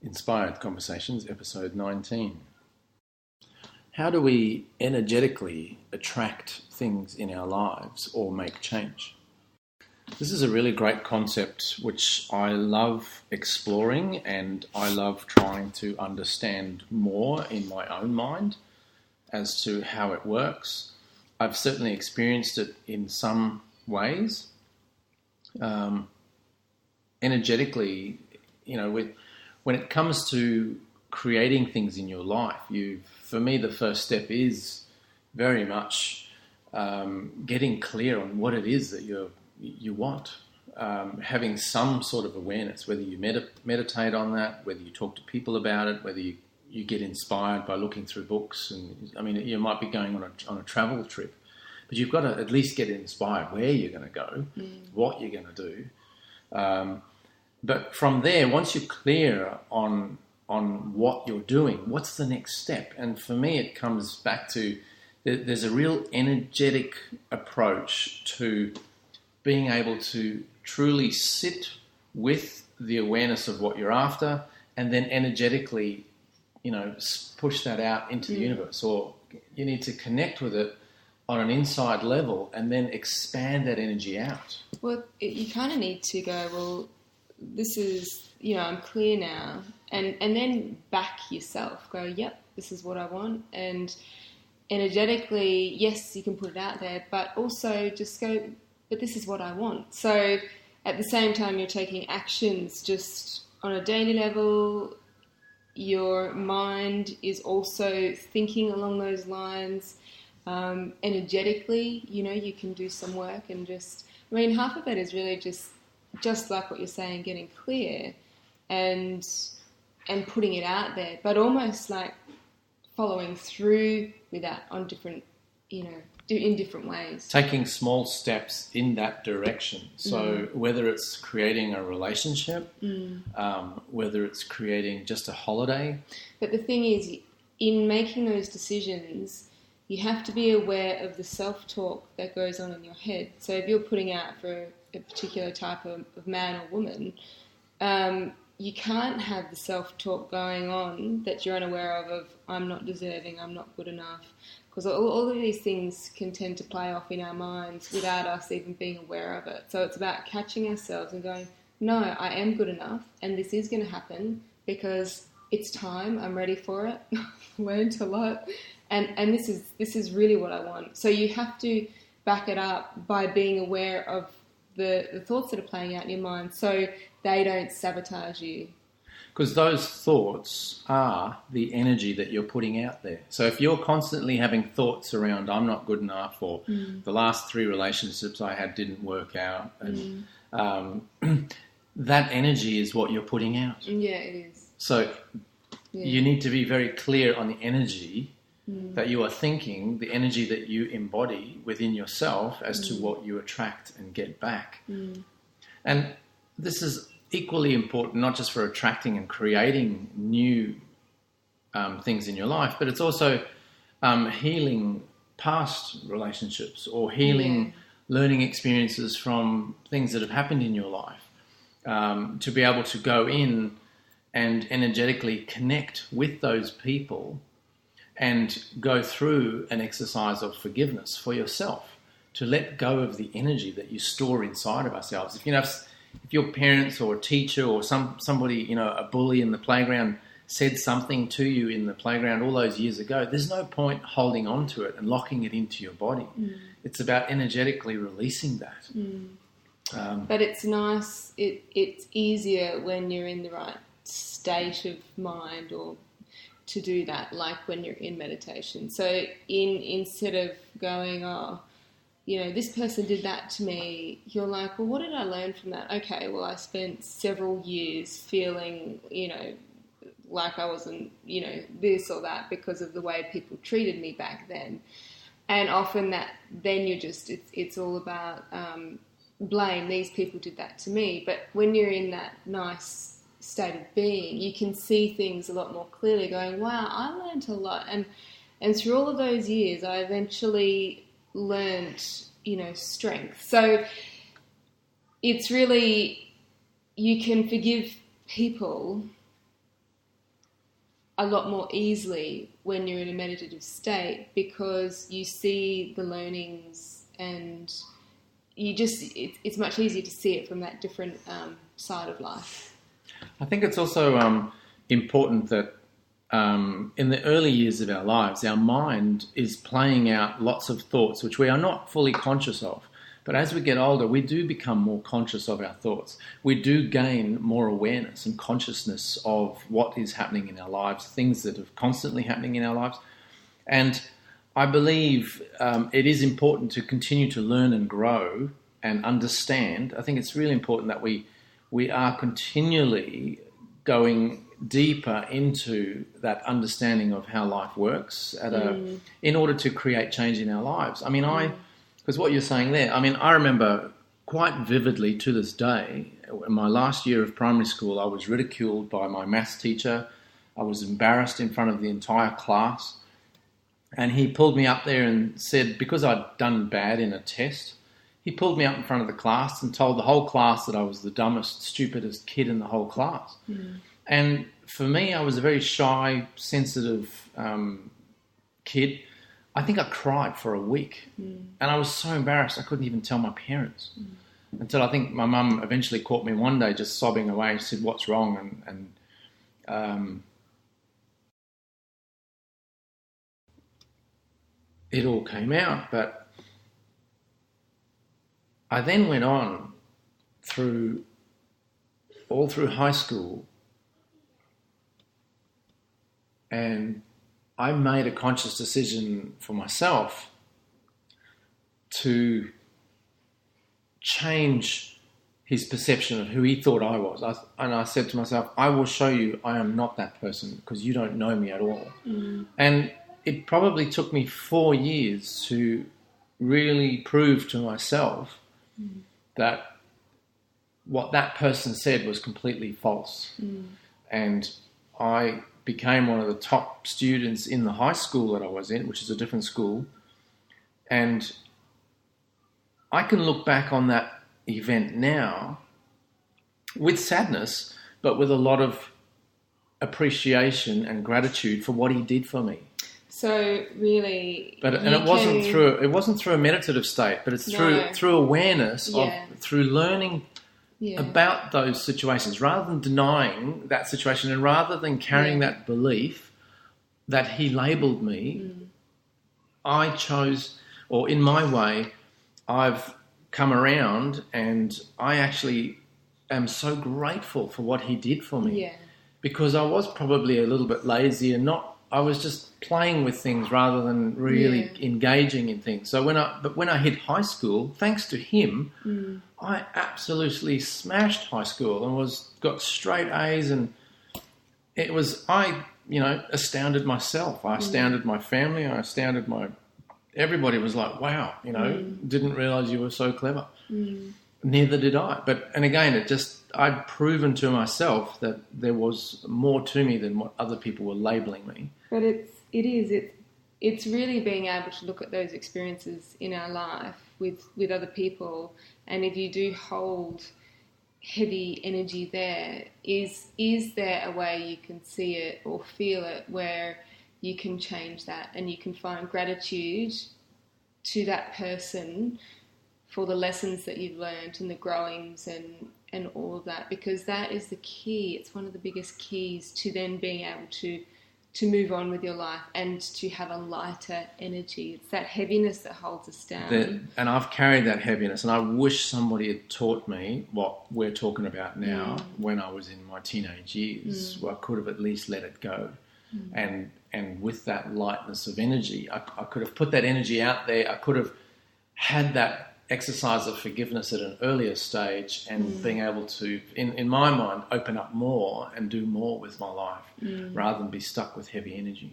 Inspired Conversations, episode 19. How do we energetically attract things in our lives or make change? This is a really great concept which I love exploring, and I love trying to understand more in my own mind as to how it works. I've certainly experienced it in some ways. Energetically, when it comes to creating things in your life, for me, the first step is very much getting clear on what it is that you want. Having some sort of awareness, whether you meditate on that, whether you talk to people about it, whether you get inspired by looking through books. And you might be going on a travel trip, but you've got to at least get inspired where you're going to go, what you're going to do. But from there, once you're clear on what you're doing, what's the next step? And for me, it comes back to there's a real energetic approach to being able to truly sit with the awareness of what you're after, and then energetically, push that out into the universe. Or you need to connect with it on an inside level and then expand that energy out. Well, you kind of need to go, well, this is, I'm clear now. And then back yourself. Go, yep, this is what I want. And energetically, yes, you can put it out there, but also just go, but this is what I want. So at the same time, you're taking actions just on a daily level. Your mind is also thinking along those lines. Energetically, you can do some work and half of it is really just like what you're saying, getting clear and putting it out there, but almost like following through with that on different, in different ways. Taking small steps in that direction. So whether it's creating a relationship, whether it's creating just a holiday. But the thing is, in making those decisions, you have to be aware of the self-talk that goes on in your head. So if you're putting out for a particular type of man or woman, you can't have the self-talk going on that you're unaware of I'm not deserving, I'm not good enough, because all of these things can tend to play off in our minds without us even being aware of it. So it's about catching ourselves and going, no, I am good enough, and this is going to happen because it's time, I'm ready for it, I've learned a lot, and this is really what I want. So you have to back it up by being aware of the thoughts that are playing out in your mind so they don't sabotage you. Because those thoughts are the energy that you're putting out there. So if you're constantly having thoughts around I'm not good enough, or the last 3 relationships I had didn't work out, and that energy is what you're putting out. Yeah, it is. So you need to be very clear on the energy that you are thinking, the energy that you embody within yourself as to what you attract and get back. And this is equally important, not just for attracting and creating new things in your life, but it's also healing past relationships or healing learning experiences from things that have happened in your life, to be able to go in and energetically connect with those people and go through an exercise of forgiveness for yourself, to let go of the energy that you store inside of ourselves. If your parents or a teacher or somebody, a bully in the playground said something to you in the playground all those years ago, there's no point holding on to it and locking it into your body. It's about energetically releasing that. But it's nice, it's easier when you're in the right state of mind or to do that, like when you're in meditation. So instead of going, this person did that to me, you're like, well, what did I learn from that? Okay, well, I spent several years feeling, like I wasn't, this or that because of the way people treated me back then. And often that, then you're just, it's all about blame. These people did that to me. But when you're in that nice state of being, you can see things a lot more clearly, going, wow, I learned a lot. And through all of those years, I eventually learned, strength. So it's really, you can forgive people a lot more easily when you're in a meditative state, because you see the learnings and it's much easier to see it from that different side of life. I think it's also important that in the early years of our lives, our mind is playing out lots of thoughts which we are not fully conscious of. But as we get older, we do become more conscious of our thoughts. We do gain more awareness and consciousness of what is happening in our lives, things that are constantly happening in our lives. And I believe it is important to continue to learn and grow and understand. I think it's really important that we are continually going deeper into that understanding of how life works in order to create change in our lives. I mean, because what you're saying there, I mean, I remember quite vividly to this day, in my last year of primary school, I was ridiculed by my maths teacher. I was embarrassed in front of the entire class. And he pulled me up there and said, because I'd done bad in a test, he pulled me up in front of the class and told the whole class that I was the dumbest, stupidest kid in the whole class. And for me, I was a very shy, sensitive kid. I think I cried for a week. And I was so embarrassed I couldn't even tell my parents. Until I think my mum eventually caught me one day just sobbing away. She said, "What's wrong?" And it all came out. But I then went on all through high school, and I made a conscious decision for myself to change his perception of who he thought I was. And I said to myself, I will show you I am not that person because you don't know me at all. And it probably took me 4 years to really prove to myself that what that person said was completely false. And I became one of the top students in the high school that I was in, which is a different school. And I can look back on that event now with sadness, but with a lot of appreciation and gratitude for what he did for me. So really, it wasn't through a meditative state, but it's through awareness through learning about those situations, rather than denying that situation and rather than carrying that belief that he labelled me. I chose, or in my way, I've come around, and I actually am so grateful for what he did for me, because I was probably a little bit lazy and I was just playing with things rather than really engaging in things. So when I hit high school, thanks to him, I absolutely smashed high school and got straight A's, and it was, astounded myself. I astounded my family. I astounded everybody was like, wow, didn't realise you were so clever. Neither did I. And again, I'd proven to myself that there was more to me than what other people were labelling me. But it's really being able to look at those experiences in our life with other people, and if you do hold heavy energy there, is there a way you can see it or feel it where you can change that and you can find gratitude to that person for the lessons that you've learned and the growings and all of that, because that is the key. It's one of the biggest keys to then being able to move on with your life and to have a lighter energy. It's that heaviness that holds us down. And I've carried that heaviness, and I wish somebody had taught me what we're talking about now when I was in my teenage years. Well, I could have at least let it go. And with that lightness of energy, I could have put that energy out there. I could have had that exercise of forgiveness at an earlier stage and being able to, in my mind, open up more and do more with my life rather than be stuck with heavy energy.